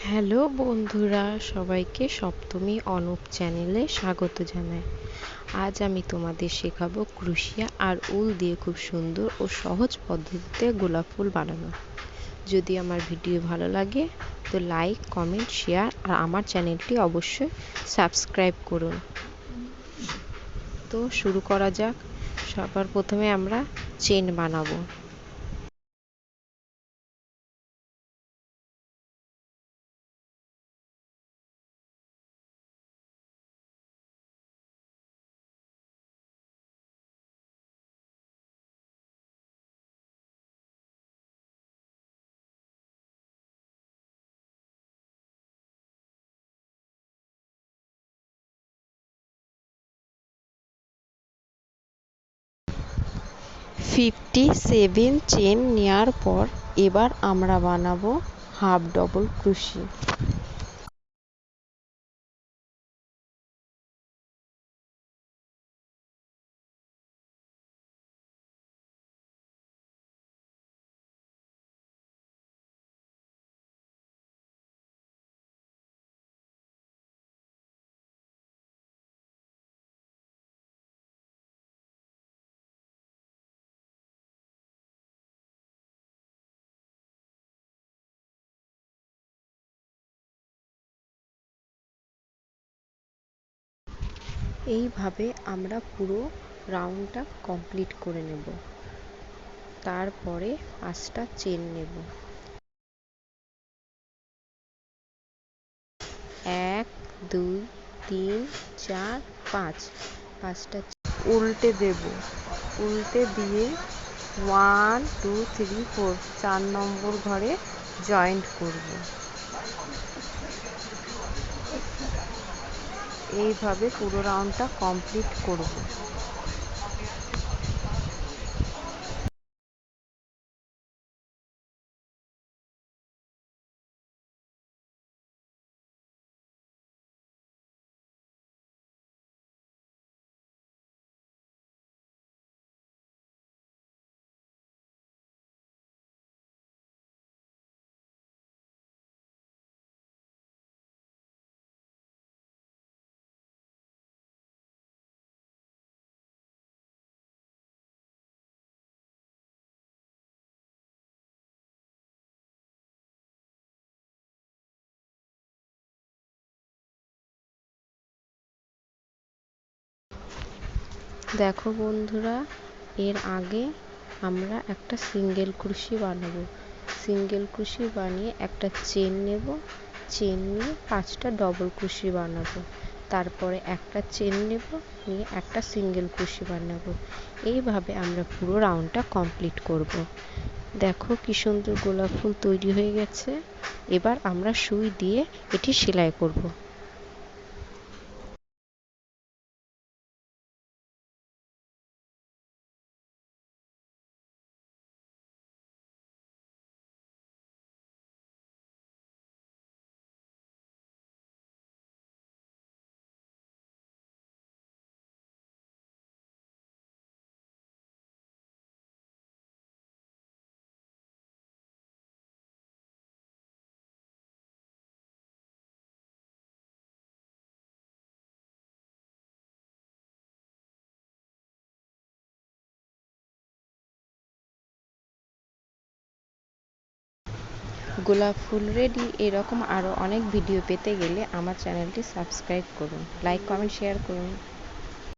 Hello বন্ধুরা, সবাইকে সপ্তমী অনুপ চ্যানেলে স্বাগত জানাই। আজ আমি তোমাদের শেখাবো ক্রোশিয়া আর উল দিয়ে খুব সুন্দর ও সহজ পদ্ধতিতে গোলাপ ফুল বানানো। যদি আমার ভিডিও ভালো লাগে তো লাইক, কমেন্ট, শেয়ার আর আমার চ্যানেলটি অবশ্যই সাবস্ক্রাইব করুন। তো শুরু করা যাক। সবার প্রথমে আমরা চেন বানাবো। 57 চেন নেওয়ার পর এবার আমরা বানাবো হাফ ডবল ক্রোশি। এইভাবে আমরা পুরো রাউন্ডটা কমপ্লিট করে নেব। তারপরে 5টা চেন নেব। 1 2 3 4 5। 5টা উল্টে দেব। উল্টে দিয়ে 1 2 3 4 4 নম্বর ঘরে জয়েন্ট করব। এইভাবে পুরো রাউন্ডটা কমপ্লিট করব। দেখো বন্ধুরা, এর আগে আমরা একটা সিঙ্গেল ক্রোশি বানাবো। সিঙ্গেল ক্রোশি বানিয়ে একটা চেন নেব। চেন নিয়ে 5টা ডবল ক্রোশি বানাবো। তারপরে একটা চেন নেব, নিয়ে একটা সিঙ্গেল ক্রোশি বানাবো। এইভাবে আমরা পুরো রাউন্ডটা কমপ্লিট করব। দেখো কি সুন্দর গোলাপ ফুল তৈরি হয়ে গেছে। এবার আমরা সুই দিয়ে এটি সেলাই করব। গোলাপ ফুল রেডি। এরকম আরও অনেক ভিডিও পেতে গেলে আমার চ্যানেলটি সাবস্ক্রাইব করুন, লাইক, কমেন্ট, শেয়ার করুন।